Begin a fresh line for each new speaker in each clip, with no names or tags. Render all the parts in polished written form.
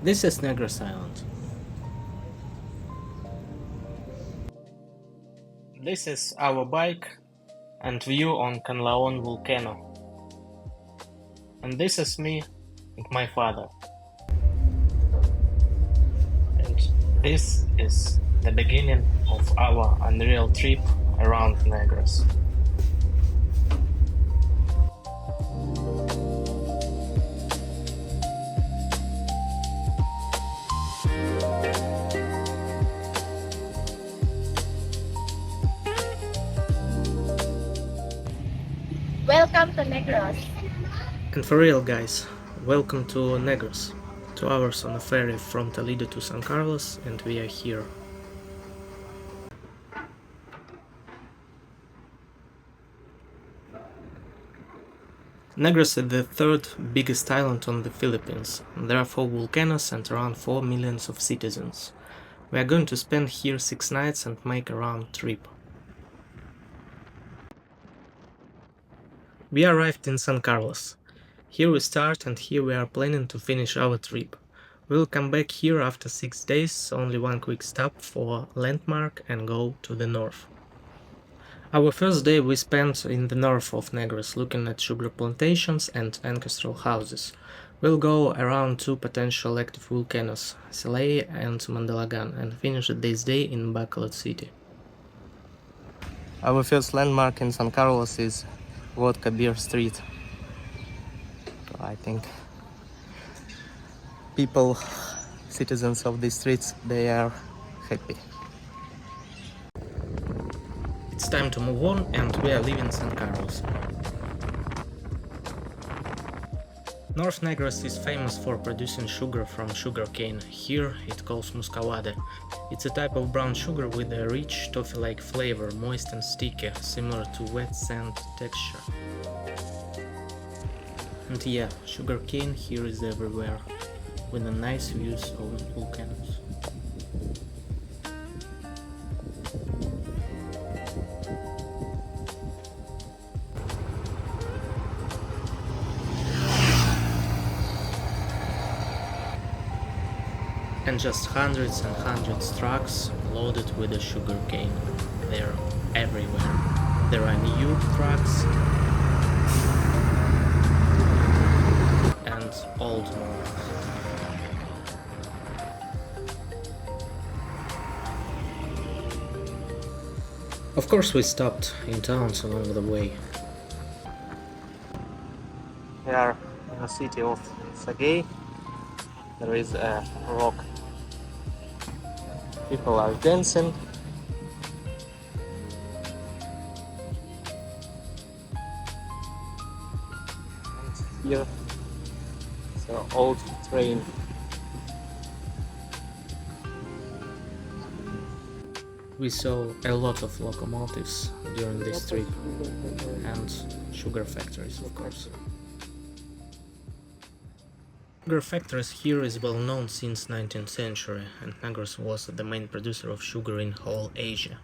This is Negros Island. This is our bike and view on Canlaon volcano. And this is me and my father. And this is the beginning of our unreal trip around Negros.
Welcome to Negros.
And for real guys, welcome to Negros. 2 hours on a ferry from Toledo to San Carlos and we are here. Negros is the third biggest island on the Philippines. There are 4 volcanoes and around 4 million of citizens. We are going to spend here 6 nights and make a round trip. We arrived in San Carlos. Here we start and here we are planning to finish our trip. We will come back here after 6 days, only one quick stop for landmark and go to the north. Our first day we spent in the north of Negros looking at sugar plantations and ancestral houses. We'll go around 2 potential active volcanoes, Silay and Mandalagan, and finish this day in Bacolod city. Our first landmark in San Carlos is Vodka Beer Street. I think people, citizens of these streets, they are happy. It's time to move on and we are leaving San Carlos. North Negros is famous for producing sugar from sugarcane. Here it calls muscovado. It's a type of brown sugar with a rich toffee-like flavor, moist and sticky, similar to wet sand texture. And yeah, sugarcane here is everywhere, with a nice views of volcanoes. And just hundreds and hundreds of trucks loaded with the sugarcane. They're everywhere. There are new trucks and old ones. Of course we stopped in towns along the way. We are in the city of Sagay. There is a rock. People are dancing. And here is an old train. We saw a lot of locomotives during this trip and sugar factories, of course. Sugar factories here is well known since 19th century, and Negros was the main producer of sugar in whole Asia.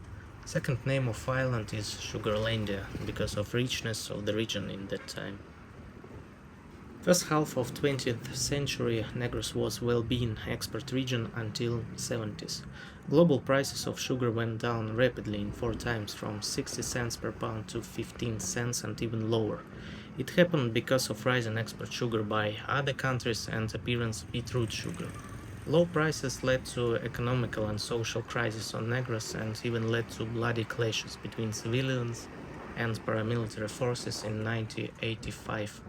Second name of island is Sugarlandia, because of richness of the region in that time. First half of 20th century, Negros was well-being export region until 70s. Global prices of sugar went down rapidly in 4 times, from 60 cents per pound to 15 cents and even lower. It happened because of rising export sugar by other countries and appearance of beetroot sugar. Low prices led to economical and social crisis on Negros and even led to bloody clashes between civilians and paramilitary forces in 1985.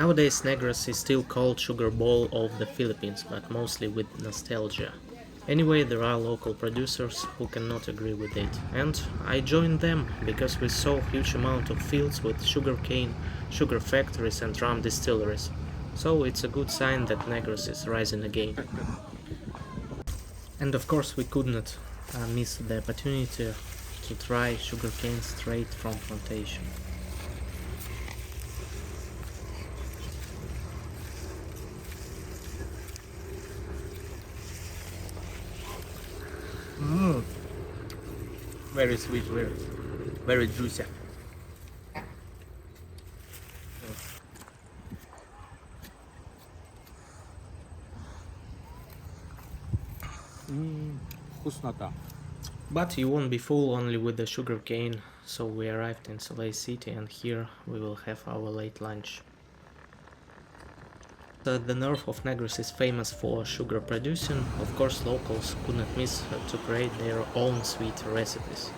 Nowadays Negros is still called Sugar Bowl of the Philippines, but mostly with nostalgia. Anyway, there are local producers who cannot agree with it, and I joined them because we saw huge amount of fields with sugarcane, sugar factories and rum distilleries. So it's a good sign that Negros is rising again. And of course we could not miss the opportunity to try sugarcane straight from plantation. Very sweet, very juicy.
Вкуснота.
But you won't be full only with the sugarcane, so we arrived in Silay city and here we will have our late lunch. The north of Negros is famous for sugar producing. Of course, locals could not miss to create their own sweet recipes.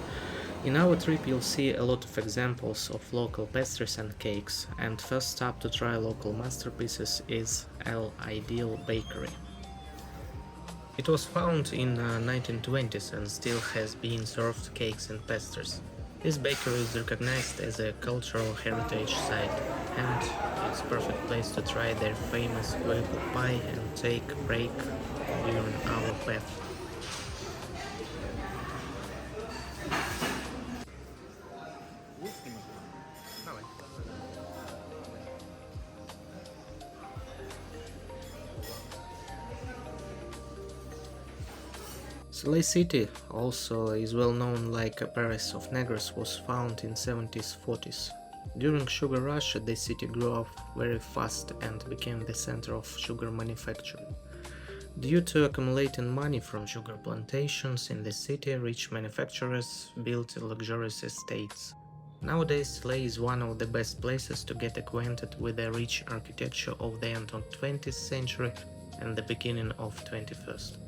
In our trip you'll see a lot of examples of local pastries and cakes, and first stop to try local masterpieces is El Ideal Bakery. It was founded in 1920s and still has been served cakes and pastries. This bakery is recognized as a cultural heritage site, and it's a perfect place to try their famous Coco pie and take a break during our path. Silay city also is well known like a Paris of Negros was found in 70s 40s. During sugar rush the city grew up very fast and became the center of sugar manufacturing. Due to accumulating money from sugar plantations in the city, rich manufacturers built luxurious estates. Nowadays Silay is one of the best places to get acquainted with the rich architecture of the end of 20th century and the beginning of 21st.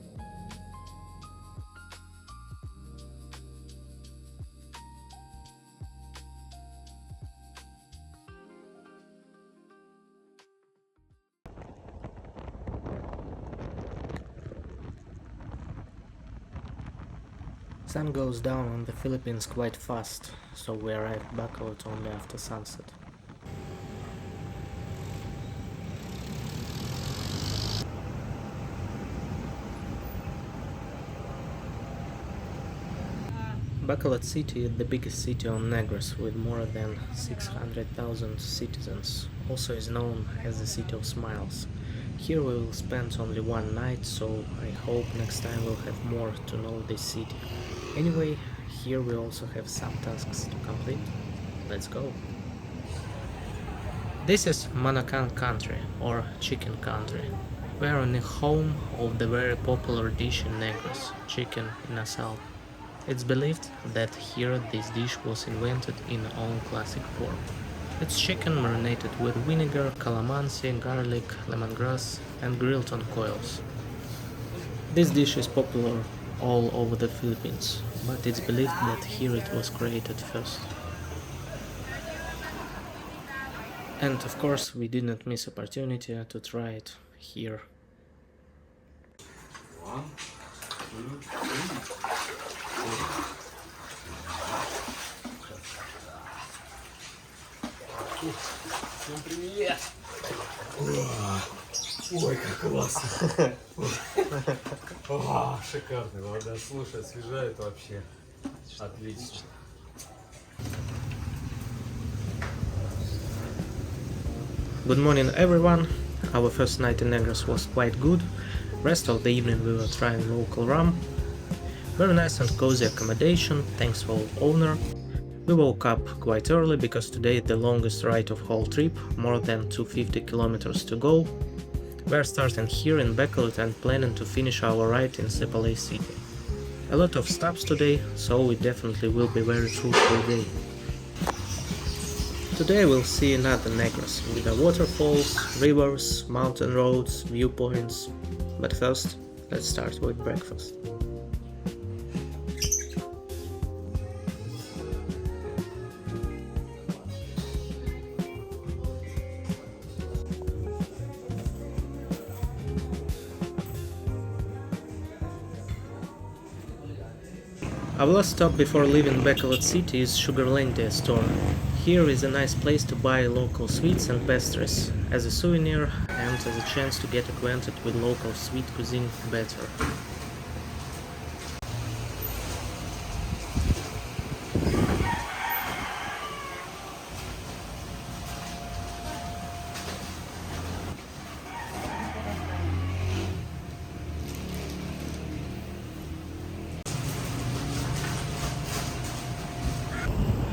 Sun goes down on the Philippines quite fast, so we arrived Bacolod only after sunset. Bacolod city is the biggest city on Negros with more than 600,000 citizens, also is known as the City of Smiles. Here we will spend only one night, so I hope next time we'll have more to know this city. Anyway, here we also have some tasks to complete. Let's go! This is Manokan country, or chicken country. We are in the home of the very popular dish in Negros, chicken in a salad. It's believed that here this dish was invented in all classic form. It's chicken marinated with vinegar, calamansi, garlic, lemongrass and grilled on coals. This dish is popular all over the Philippines, but it's believed that here it was created first. And of course we did not miss opportunity to try it here.
1, 2, 3. Всем привет! Ой, как классно! Шикарная вода, слушай, освежает вообще. Отлично.
Good morning everyone! Our first night in Negros was quite good. Rest of the evening we were trying local rum. Very nice and cozy accommodation, thanks for owner. We woke up quite early because today the longest ride of whole trip, more than 250 kilometers to go. We are starting here in Bacolod and planning to finish our ride in Sipalay city. A lot of stops today, so it definitely will be very fruitful day. Today we'll see another Negros with the waterfalls, rivers, mountain roads, viewpoints. But first, let's start with breakfast. Our last stop before leaving Bacolod city is Sugarlandia store. Here is a nice place to buy local sweets and pastries, as a souvenir and as a chance to get acquainted with local sweet cuisine better.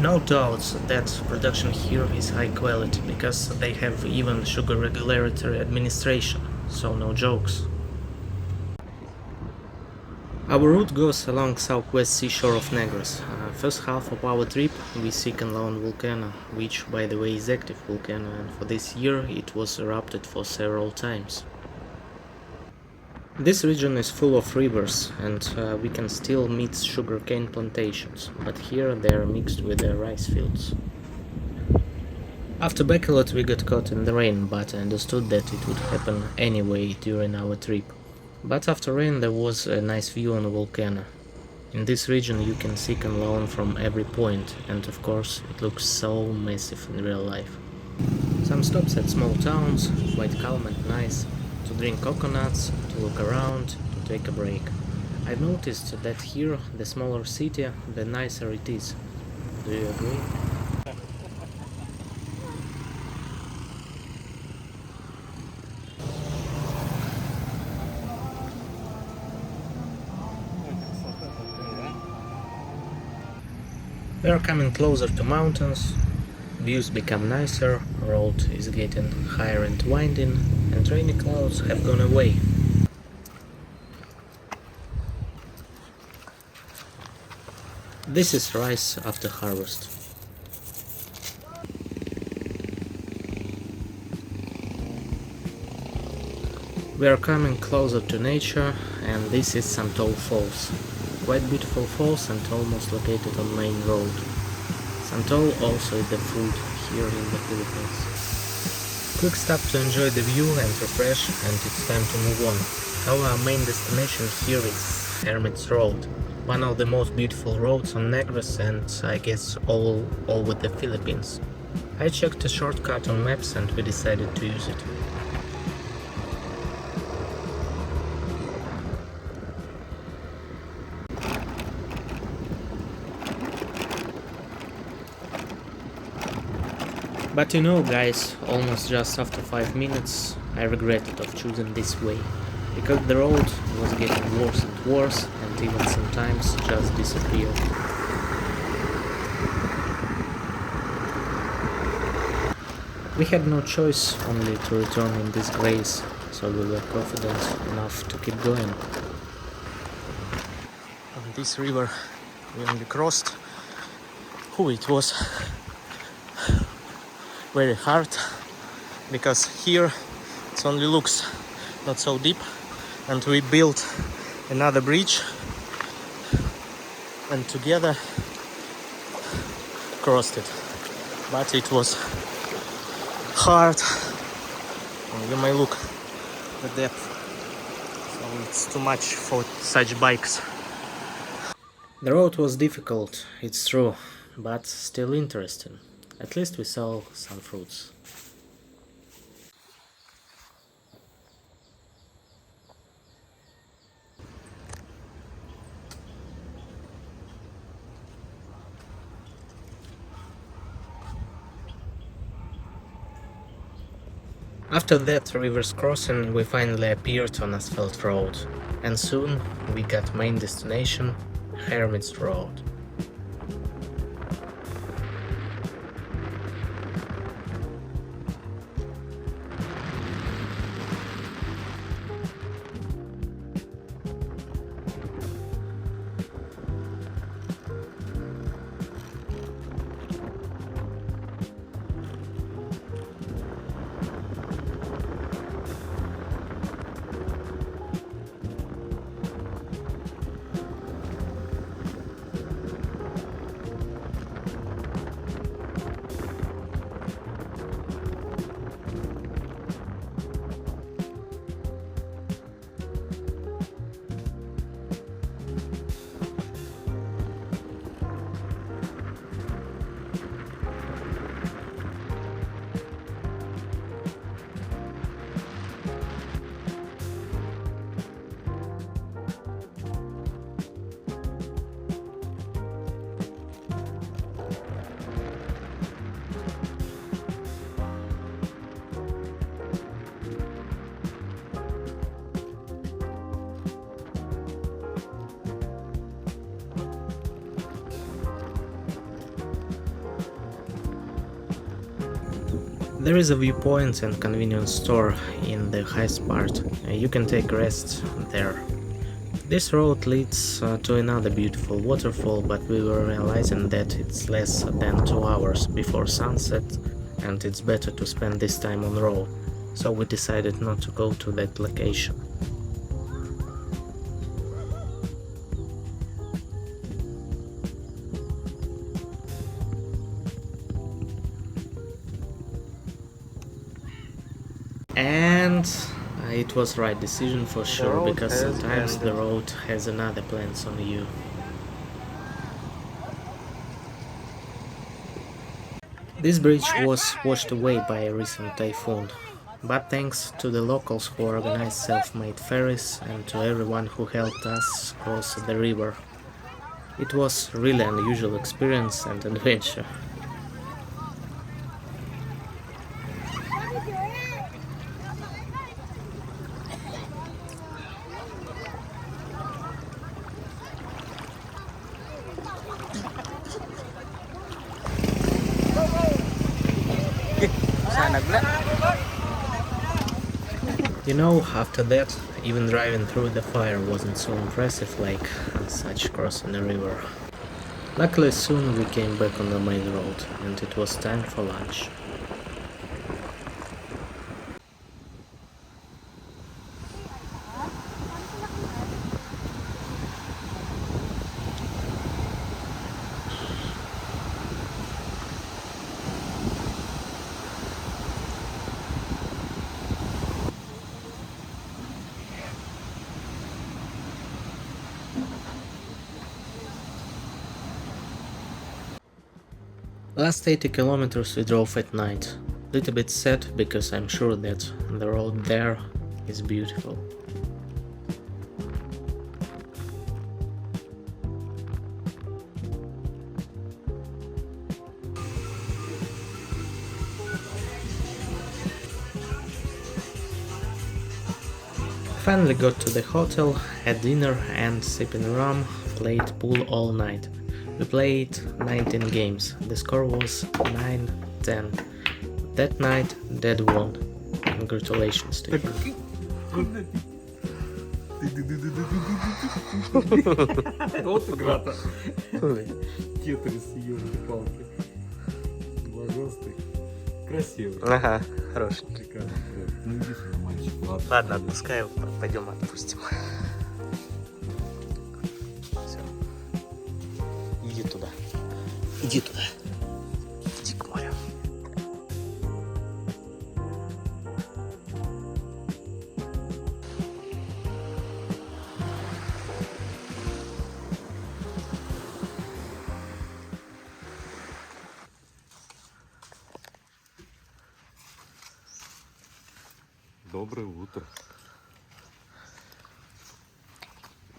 No doubts that production here is high quality, because they have even sugar regulatory administration, so no jokes. Our route goes along southwest seashore of Negros. First half of our trip we see Canlaon volcano, which by the way is active volcano, and for this year it was erupted for several times. This region is full of rivers and we can still meet sugarcane plantations, but here they are mixed with the rice fields. After Bacolod we got caught in the rain, but I understood that it would happen anyway during our trip. But after rain there was a nice view on the volcano. In this region you can see Canlaon from every point, and of course it looks so massive in real life. Some stops at small towns, quite calm and nice, to drink coconuts, to look around, to take a break. I've noticed that here, the smaller city, the nicer it is. Do you agree? We are coming closer to mountains, views become nicer, road is getting higher and winding, and rainy clouds have gone away. This is rice after harvest. We are coming closer to nature, and this is Santol Falls. Quite beautiful falls and almost located on main road. Santol also is the food here in the Philippines. Quick stop to enjoy the view and refresh, and it's time to move on. Our main destination here is Hermit's Road, one of the most beautiful roads on Negros and I guess all over the Philippines. I checked a shortcut on maps and we decided to use it. But you know guys, almost just after 5 minutes I regretted of choosing this way, because the road was getting worse and worse and even sometimes just disappeared. We had no choice only to return in disgrace, so we were confident enough to keep going. On this river we only crossed, it was very hard, because here it only looks not so deep, and we built another bridge and together crossed it, but it was hard. You may look the depth, so it's too much for such bikes. The road was difficult, it's true, but still interesting. At least we saw some fruits. After that river's crossing, we finally appeared on asphalt road, and soon we got main destination, Hermit's Road. There is a viewpoint and convenience store in the highest part. You can take rest there. This road leads to another beautiful waterfall, but we were realizing that it's less than 2 hours before sunset and it's better to spend this time on road, so we decided not to go to that location. And it was right decision for sure, because sometimes the road has another plans on you. This bridge was washed away by a recent typhoon, but thanks to the locals who organized self-made ferries and to everyone who helped us cross the river. It was really an unusual experience and adventure. You know, after that, even driving through the fire wasn't so impressive like such crossing a river. Luckily soon we came back on the main road and it was time for lunch. Last 80 kilometers we drove at night. Little bit sad because I'm sure that the road there is beautiful. Finally got to the hotel, had dinner and sipping rum, played pool all night. We played 19 games, the score was 9-10. That night, Dad won. Congratulations to him.
Вот игра-то. Тетрис, елки-палки. Ложастый. Красивый.
Ага, хороший.
Шикарно. Ну иди сюда, мальчик.
Ладно, отпускай, пойдем отпустим. Все. Иди туда. Иди туда. Иди к морю.
Доброе утро.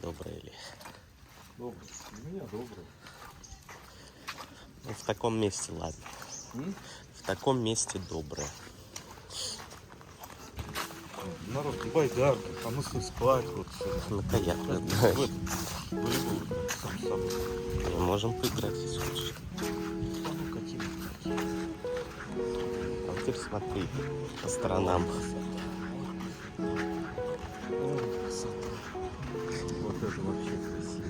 Доброе ли?
Доброе. У меня доброе.
Ну, в таком месте, ладно. В таком месте доброе.
Народ, байдарка, а ну спать вот.
На каяк надо. Мы можем поиграть, если хочешь.
Ну, какие.
А теперь смотри по сторонам.
Вот это вообще красиво.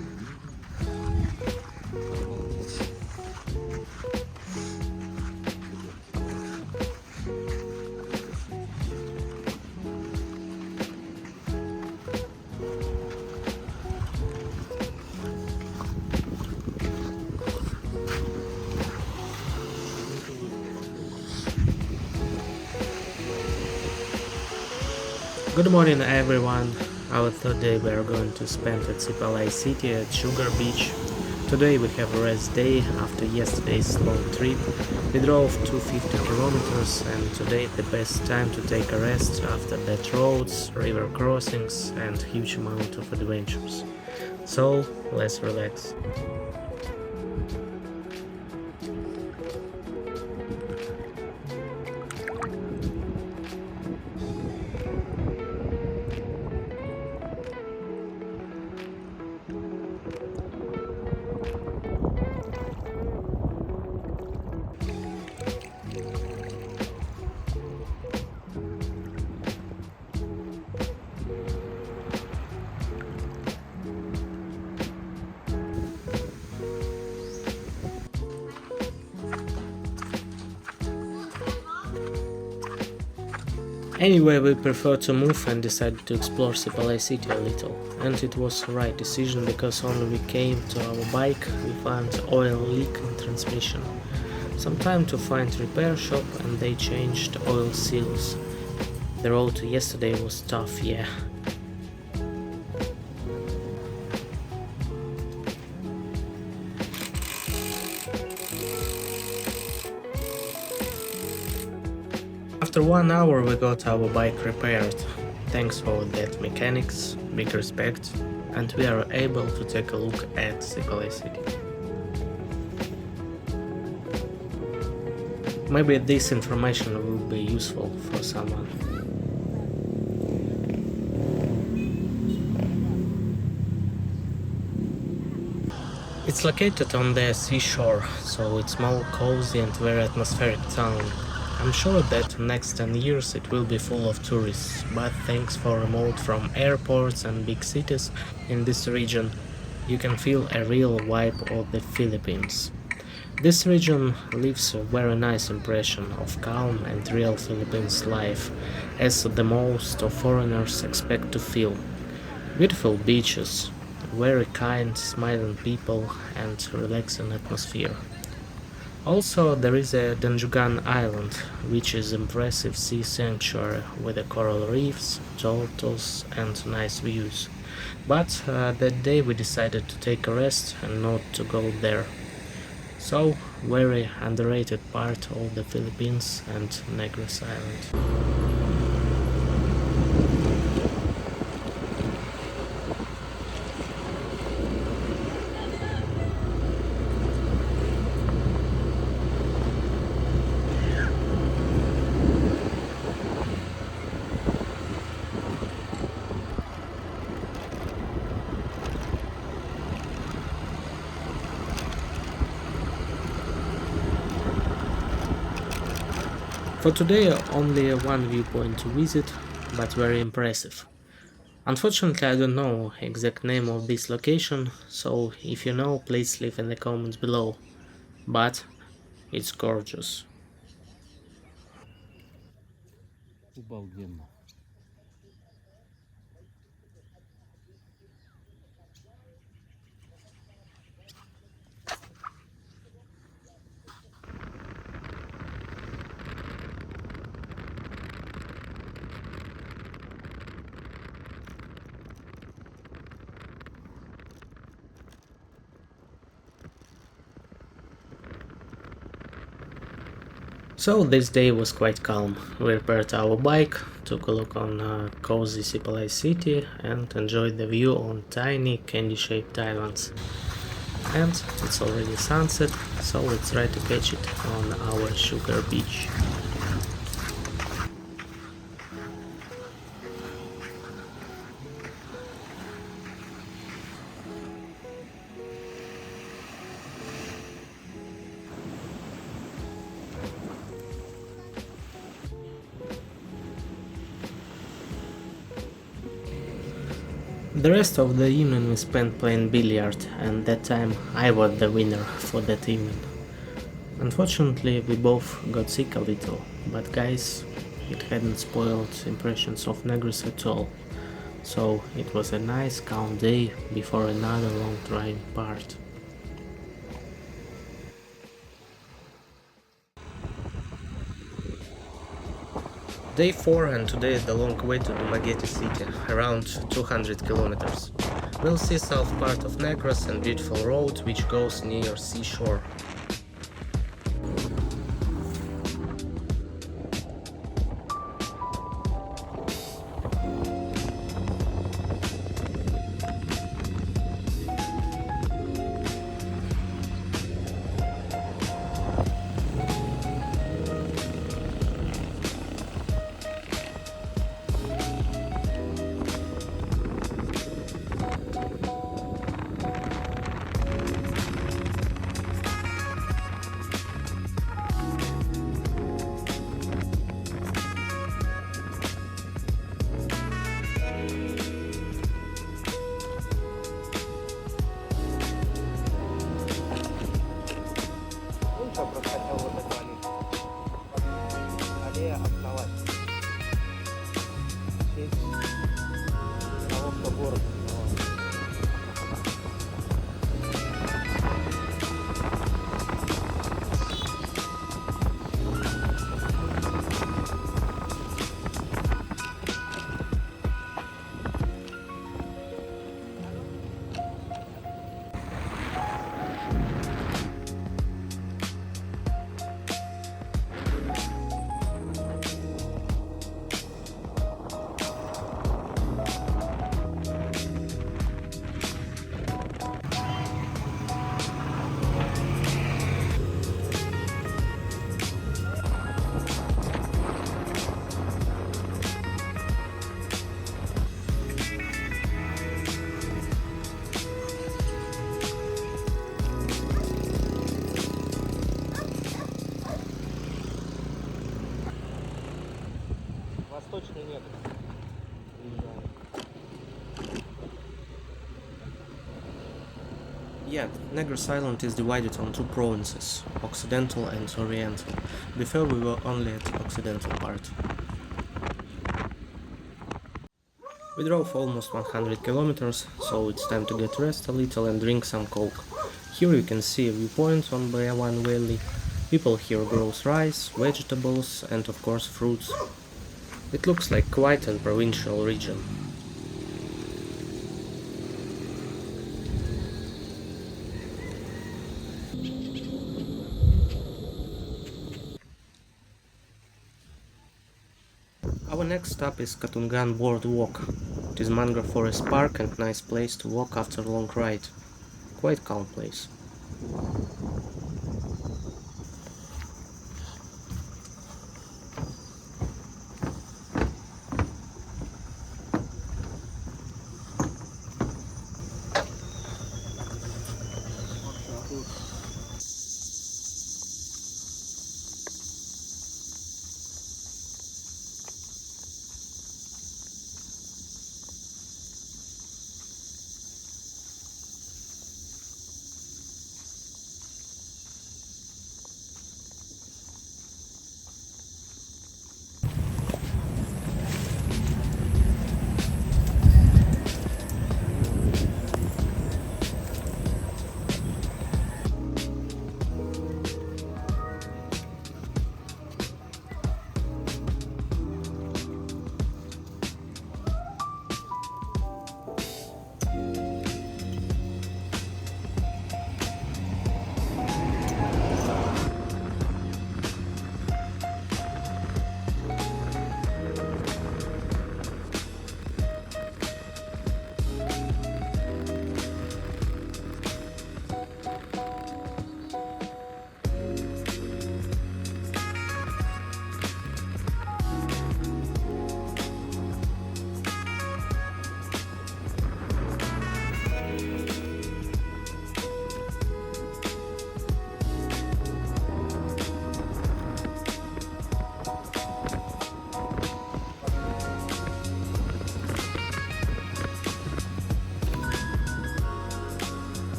Good morning everyone. Our third day we are going to spend at Sipalay city at Sugar Beach. Today we have a rest day after yesterday's long trip. We drove 250 kilometers and today the best time to take a rest after that roads, river crossings and huge amount of adventures. So let's relax. Anyway, we preferred to move and decided to explore Sipalay city a little. And it was the right decision because when we came to our bike, we found oil leak in transmission. Some time to find repair shop and they changed oil seals. The road yesterday was tough, yeah. After 1 hour we got our bike repaired. Thanks for that mechanics, big respect, and we are able to take a look at Sipalay city. Maybe this information will be useful for someone. It's located on the seashore, so it's more cozy and very atmospheric town. I'm sure that next 10 years it will be full of tourists, but thanks for remote from airports and big cities in this region, you can feel a real vibe of the Philippines. This region leaves a very nice impression of calm and real Philippines life, as the most of foreigners expect to feel. Beautiful beaches, very kind, smiling people and relaxing atmosphere. Also, there is a Danjugan Island, which is impressive sea sanctuary with the coral reefs, turtles and nice views. But that day we decided to take a rest and not to go there. So, very underrated part of the Philippines and Negros Island. For today only one viewpoint to visit, but very impressive. Unfortunately I don't know exact name of this location, so if you know please leave in the comments below. But it's gorgeous.
Обалденно.
So this day was quite calm. We repaired our bike, took a look on cozy Sipalay city and enjoyed the view on tiny candy-shaped islands. And it's already sunset, so let's try to catch it on our sugar beach. The rest of the evening we spent playing billiard, and that time I was the winner for that evening. Unfortunately, we both got sick a little, but guys, it hadn't spoiled impressions of Negros at all. So it was a nice calm day before another long trying part. Day 4 and today is the long way to Dumagete city, around 200 kilometers. We'll see south part of Negros and beautiful road which goes near seashore. Восточный нет. Yet, Negros Island is divided on two provinces, Occidental and Oriental. Before we were only at the Occidental part. We drove almost 100 kilometers, so it's time to get rest a little and drink some Coke. Here you can see a viewpoint on Bayan Valley. People here grow rice, vegetables and of course fruits. It looks like quite a provincial region. Our next stop is Katungan Boardwalk. It is mangrove forest park and nice place to walk after a long ride. Quite calm place.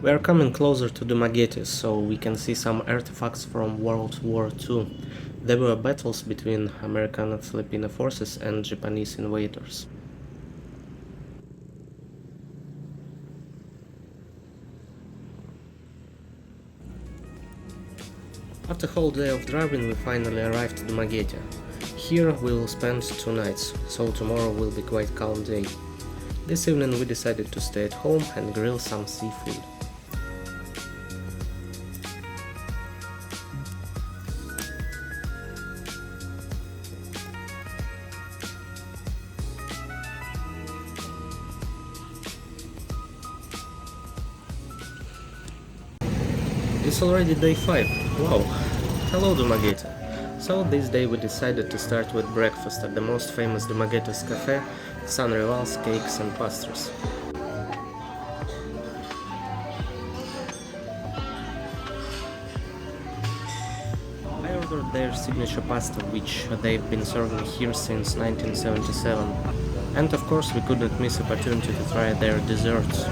We are coming closer to Dumagete, so we can see some artifacts from World War II. There were battles between American and Filipino forces and Japanese invaders. After a whole day of driving, we finally arrived at Dumagete. Here we will spend 2 nights, so tomorrow will be quite calm day. This evening we decided to stay at home and grill some seafood. It's already day 5. Wow! Hello Dumagete! So this day we decided to start with breakfast at the most famous Dumagete's cafe, San Rival's Cakes and Pastries. I ordered their signature pasta, which they've been serving here since 1977. And of course we couldn't miss opportunity to try their desserts.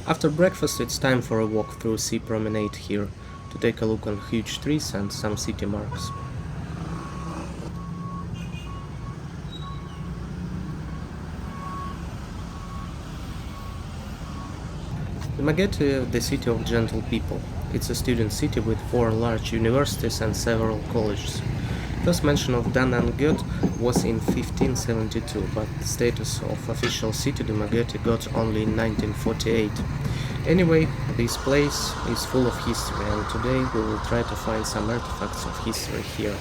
After breakfast it's time for a walk through Sea Promenade here, to take a look on huge trees and some city marks. Dumagete, the city of gentle people. It's a student city with 4 large universities and several colleges. First mention of Dumagete was in 1572, but the status of official city Dumagete got only in 1948. Anyway, this place is full of history, and today we will try to find some artifacts of history here.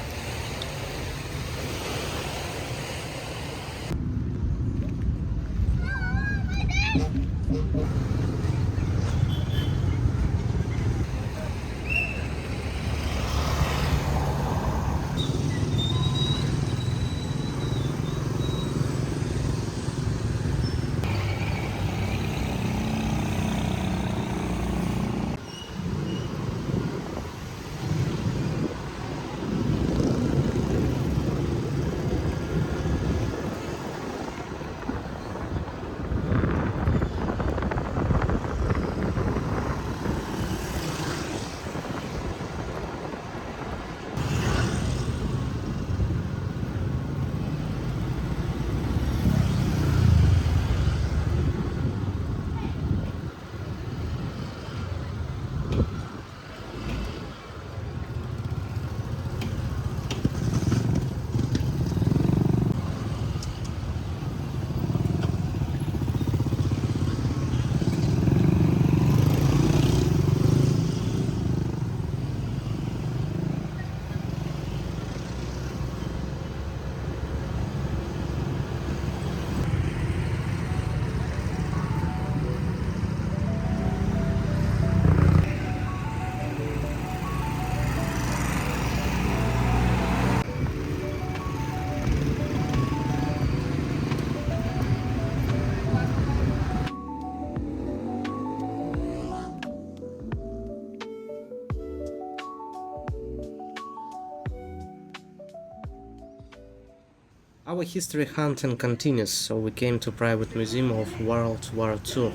Our history hunting continues, so we came to private museum of World War II.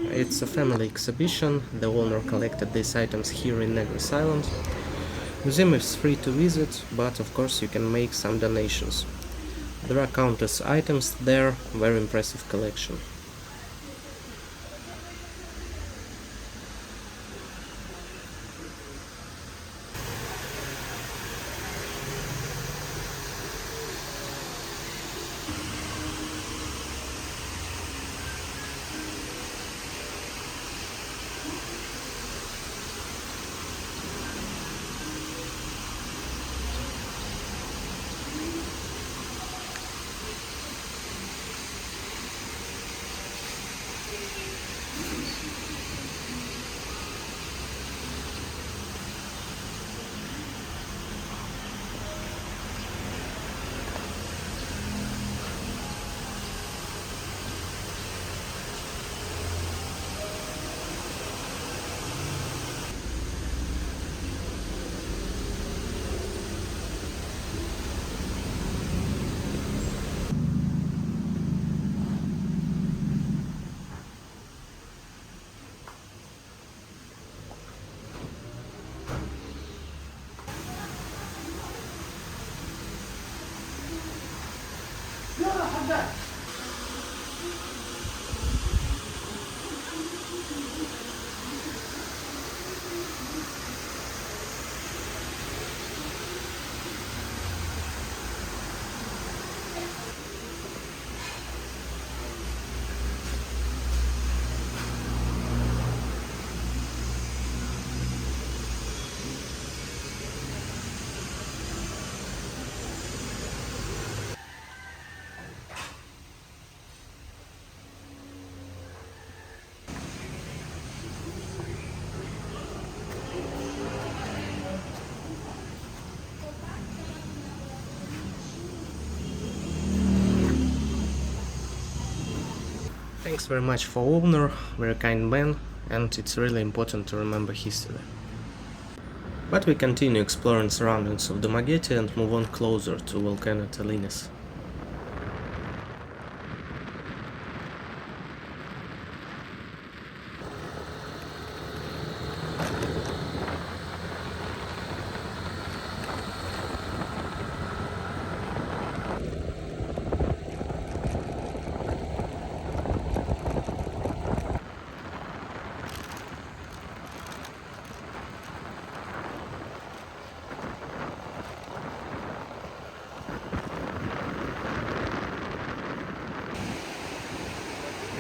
It's a family exhibition, the owner collected these items here in Negros Island. Museum is free to visit, but of course you can make some donations. There are countless items there, very impressive collection. Thanks very much for owner, very kind man, and it's really important to remember history. But we continue exploring surroundings of Dumagete and move on closer to Volcano Talinis.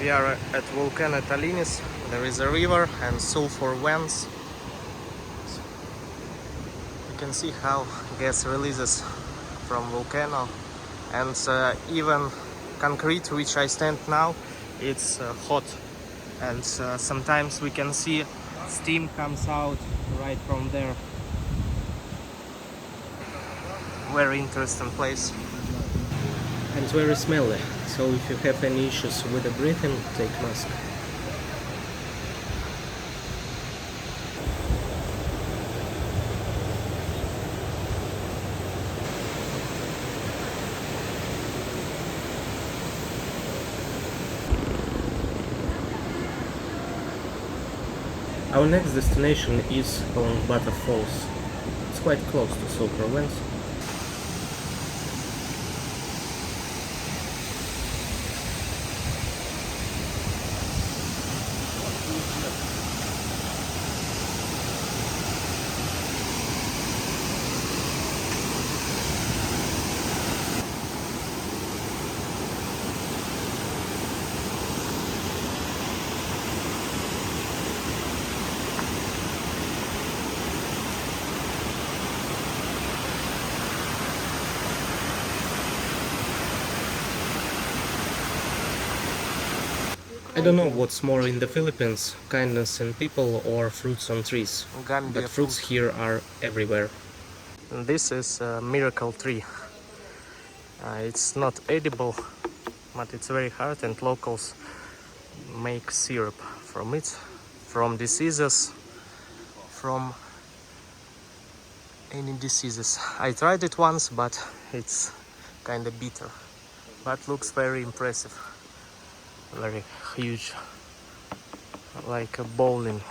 We are at Volcano Talinis. There is a river and sulfur vents. You can see how gas releases from volcano, and even concrete which I stand now, it's hot, and sometimes we can see steam comes out right from there. Very interesting place and very smelly, so if you have any issues with the breathing, take mask. Our next destination is Pulangbato Falls. It's quite close to Sulfur vents. I don't know what's more in the Philippines, kindness in people or fruits on trees, but fruits here are everywhere. And this is a miracle tree. It's not edible, but it's very hard, and locals make syrup from it, from diseases, from any diseases. I tried it once, but it's kind of bitter, but looks very impressive. Very huge, like a bowling.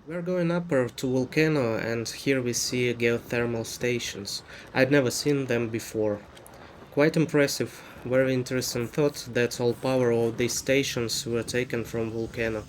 We're going upper to volcano, and here we see geothermal stations. I'd never seen them before. Quite impressive, very interesting thought that all power of these stations were taken from volcano.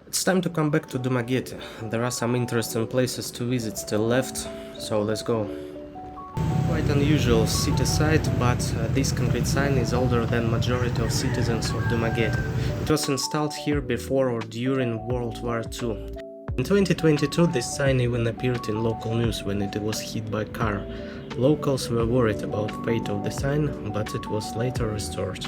It's time to come back to Dumagete. There are some interesting places to visit still left, so let's go. Quite unusual city site, but this concrete sign is older than majority of citizens of Dumagete. It was installed here before or during World War II. In 2022 this sign even appeared in local news when it was hit by a car. Locals were worried about the fate of the sign, but it was later restored.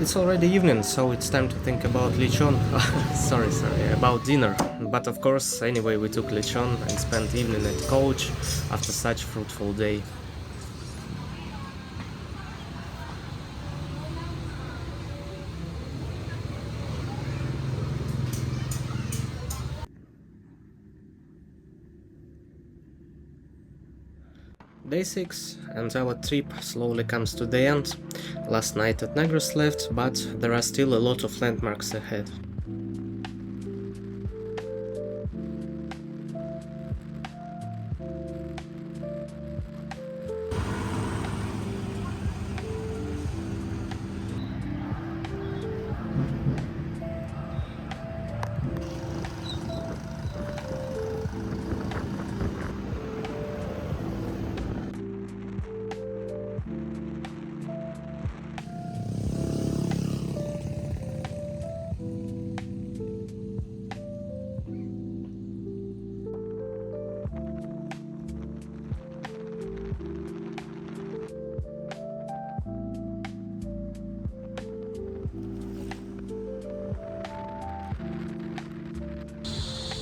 It's already evening, so it's time to think about lechon. Sorry, about dinner. But of course, anyway, we took lechon and spent evening at coach after such fruitful day. Day 6, and our trip slowly comes to the end. Last night at Negros left, but there are still a lot of landmarks ahead.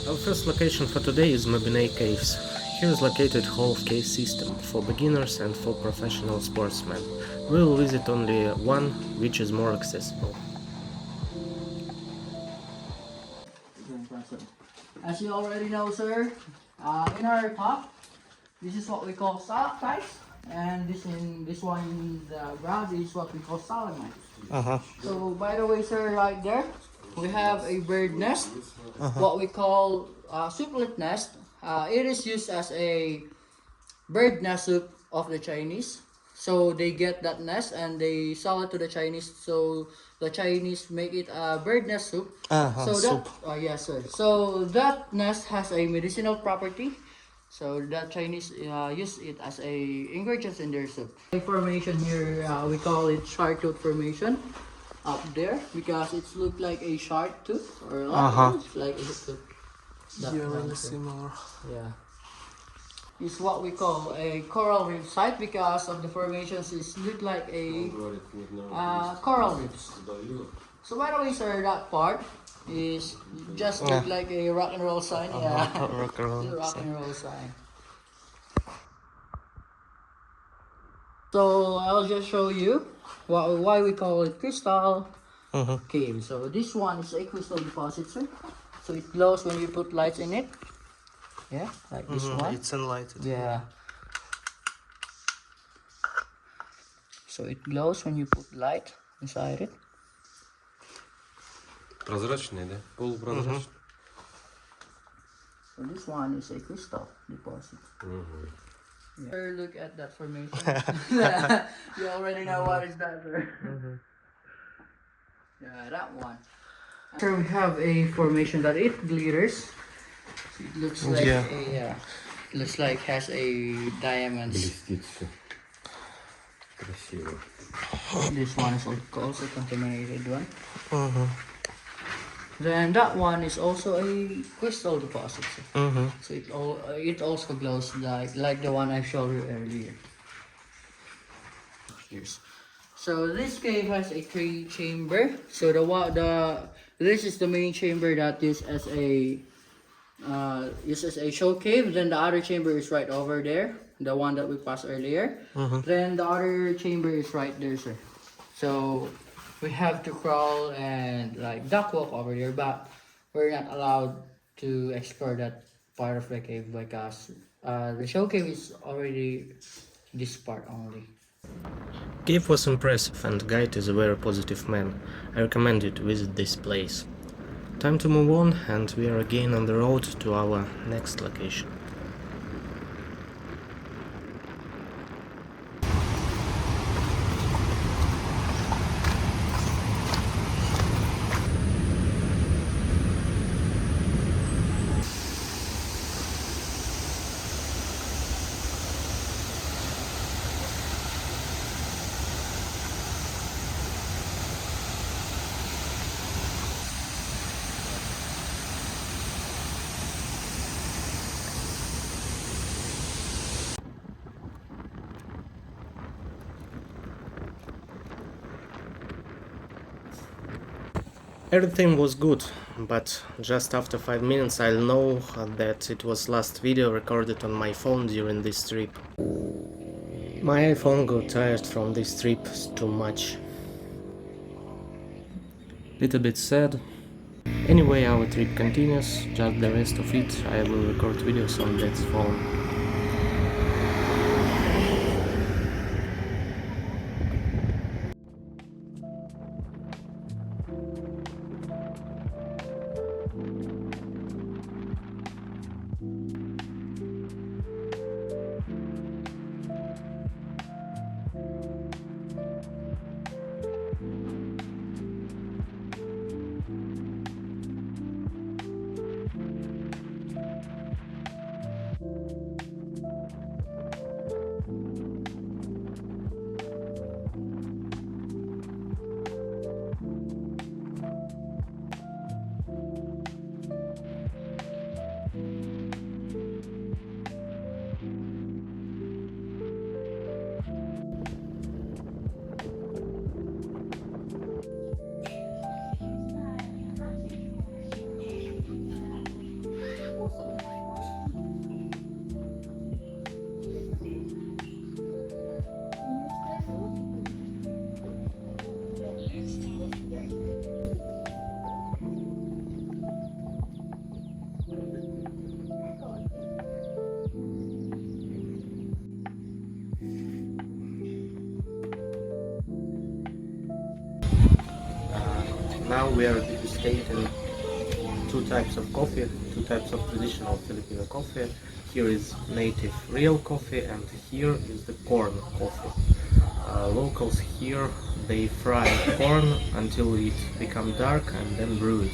Our first location for today is Mabinay Caves. Here is located whole cave system for beginners and for professional sportsmen. We will visit only one, which is more accessible.
As you already know, sir, in our top, this is what we call stalactites, and this one in the ground is what we call stalagmites. So, by the way, sir, right there, we have a bird nest, what we call soup nest. It is used as a bird nest soup of the Chinese. So they get that nest and they sell it to the Chinese. So the Chinese make it a bird nest soup. So
soup.
that, yes, sir. So that nest has a medicinal property. So the Chinese use it as a ingredients in their soup. The formation here, we call it shark tooth formation. Up there because it looks like a shark tooth or like a tooth.
Really similar.
Yeah. It's what we call a coral reef site because of the formations. It look like a coral reefs. So by the way, sir, that part is just look like a rock and roll sign. Yeah.
Rock and roll.
Rock and roll sign. So I'll just show you why we call it crystal cave. So this one is a crystal deposit, sir. So it glows when you put lights in it. Yeah, like this one.
It's enlightened.
Yeah. So it glows when you put light inside it.
Прозрачный, да? Полупрозрачный.
So this one is a crystal deposit. Yeah. Sir, look at that formation. You already know what is that, sir. Yeah, that one. Sir, we have a formation that it glitters. It looks like it looks like has a diamonds.
Блестит все. Красиво.
This one is also contaminated one. Then that one is also a crystal deposit. So it also glows like the one I showed you earlier. Here's. So this cave has a 3-chamber. So this is the main chamber that is as a show cave. Then the other chamber is right over there, the one that we passed earlier. Then the other chamber is right there, sir. So we have to crawl and like duck walk over there, but we're not allowed to explore that part of the cave because the show cave is already this part only.
Cave was impressive and guide is a very positive man. I recommend you to visit this place. Time to move on and we are again on the road to our next location. Everything was good, but just after 5 minutes I'll know that it was last video recorded on my phone during this trip. My iPhone got tired from this trip too much. Little bit sad. Anyway, our trip continues, just the rest of it I will record videos on that phone. Now we are degustating two types of coffee, two types of traditional Filipino coffee. Here is native real coffee and here is the corn coffee. Locals here, they fry corn until it becomes dark and then brew it.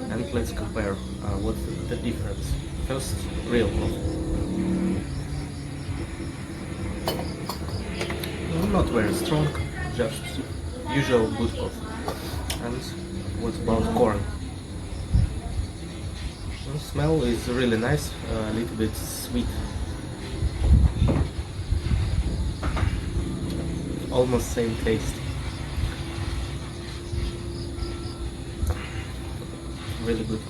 And let's compare what's the difference. First, real coffee. Not very strong, just usual good coffee. And what about corn? The smell is really nice, a little bit sweet. Almost same taste. Really good.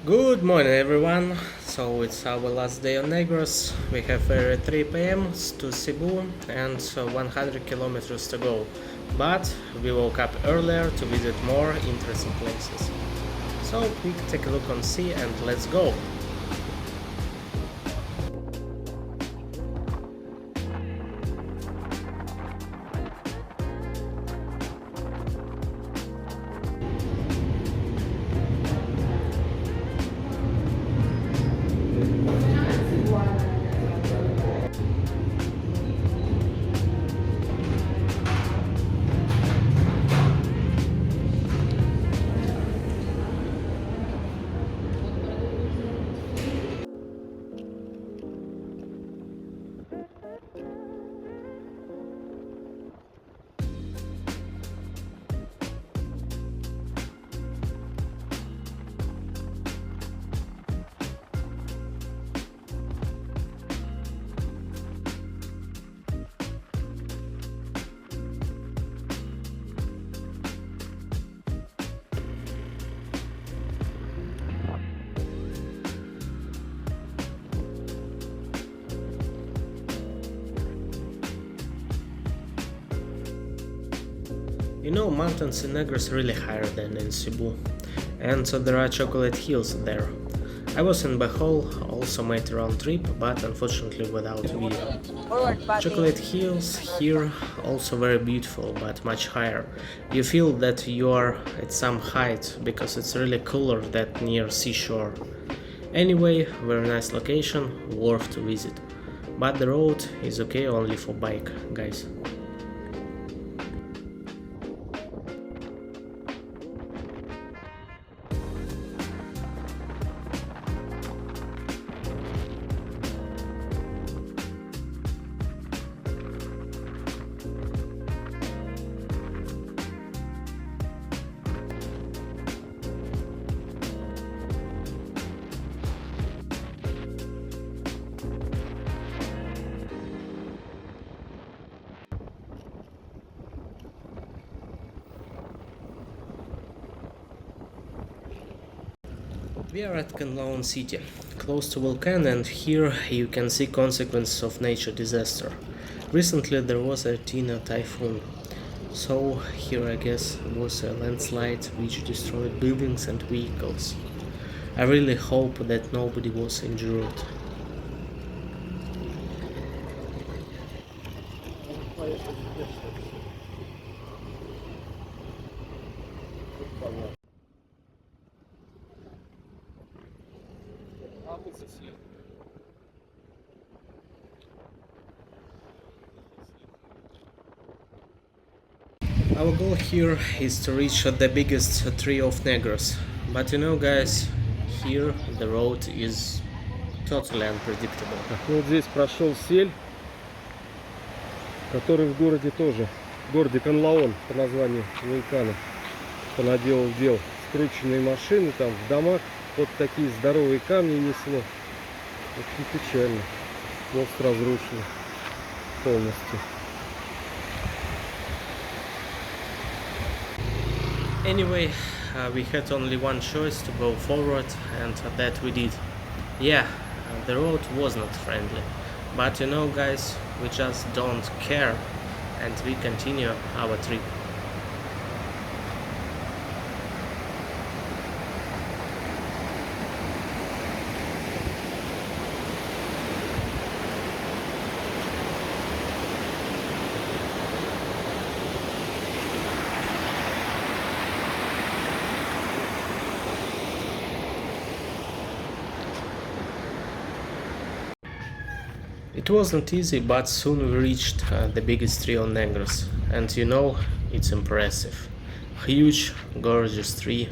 Good morning everyone. So it's our last day on Negros. We have 3 p.m. to Cebu and 100 kilometers to go. But we woke up earlier to visit more interesting places. So we take a look on sea and let's go! You know, mountains in Negros are really higher than in Cebu, and so there are chocolate hills there. I was in Bacolod, also made a round trip, but unfortunately without video. Chocolate hills here also very beautiful, but much higher. You feel that you are at some height, because it's really cooler than near seashore. Anyway, very nice location, worth to visit. But the road is okay only for bike, guys. We are at Canlaon city, close to volcano, and here you can see consequences of nature disaster. Recently there was a Tina typhoon, so here I guess was a landslide which destroyed buildings and vehicles. I really hope that nobody was injured. Our goal here is to reach the biggest tree of Negros, but you know guys, here the road is totally unpredictable.
Вот здесь прошел сель, который в городе тоже, в городе Canlaon по названию вулкана, понаделал дел. Скрученные машины там в домах, вот такие здоровые камни несло. Очень печально. Мост разрушен полностью.
Anyway, we had only one choice to go forward, and that we did. Yeah, the road was not friendly, but you know guys, we just don't care and we continue our trip. It wasn't easy, but soon we reached the biggest tree on Negros, and you know, it's impressive. Huge, gorgeous tree.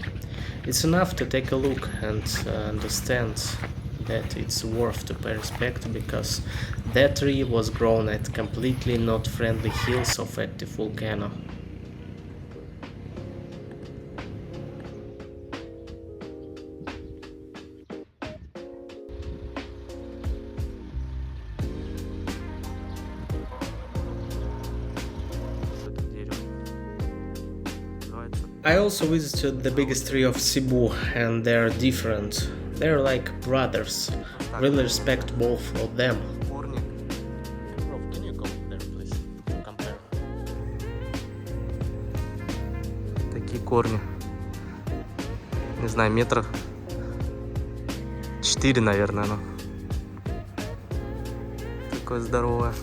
It's enough to take a look and understand that it's worth to pay respect, because that tree was grown at completely not friendly hills of active volcano. I also visited the biggest tree of Cebu, and they're different. They're like brothers. Really respect both of them. Can you go there, please? Compare.
Такие корни. Не знаю, метров 4, наверное, оно. Такое здоровое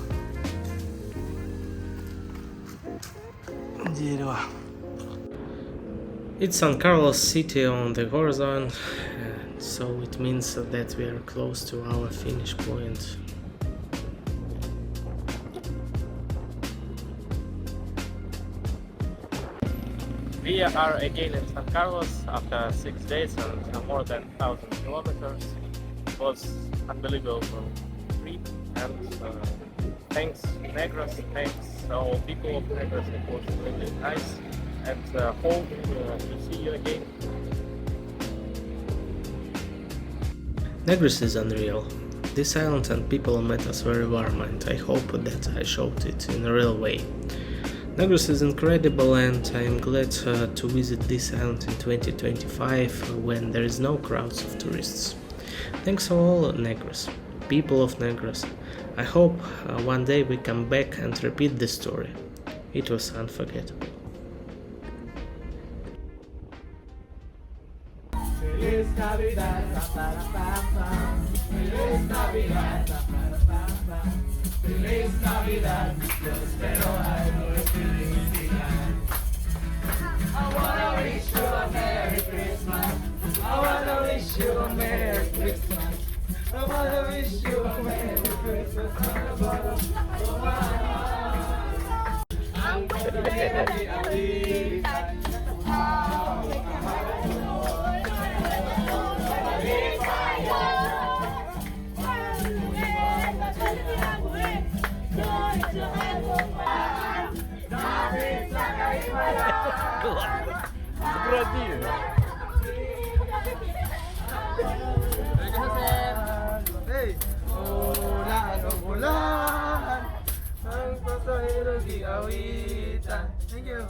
дерево.
It's San Carlos city on the horizon, so it means that we are close to our finish point. We are again in San Carlos after 6 days and more than 1,000 kilometers. It was unbelievable trip, and thanks Negros, thanks all people of Negros. It was really nice, and hope to see you again. Negros is unreal. This island and people met us very warm, and I hope that I showed it in a real way. Negros is incredible, and I am glad to visit this island in 2025 when there is no crowds of tourists. Thanks all Negros, people of Negros. I hope one day we come back and repeat this story. It was unforgettable.
Feliz Navidad, Feliz Navidad, Feliz Navidad, yo espero algo de felicidad. I wanna wish you a Merry Christmas. I wanna wish you a Merry Christmas. I wanna wish you a Merry Christmas. Ang pagkakas ay Hey, ulan o ulan, ang pasahero di awitan. Thank you.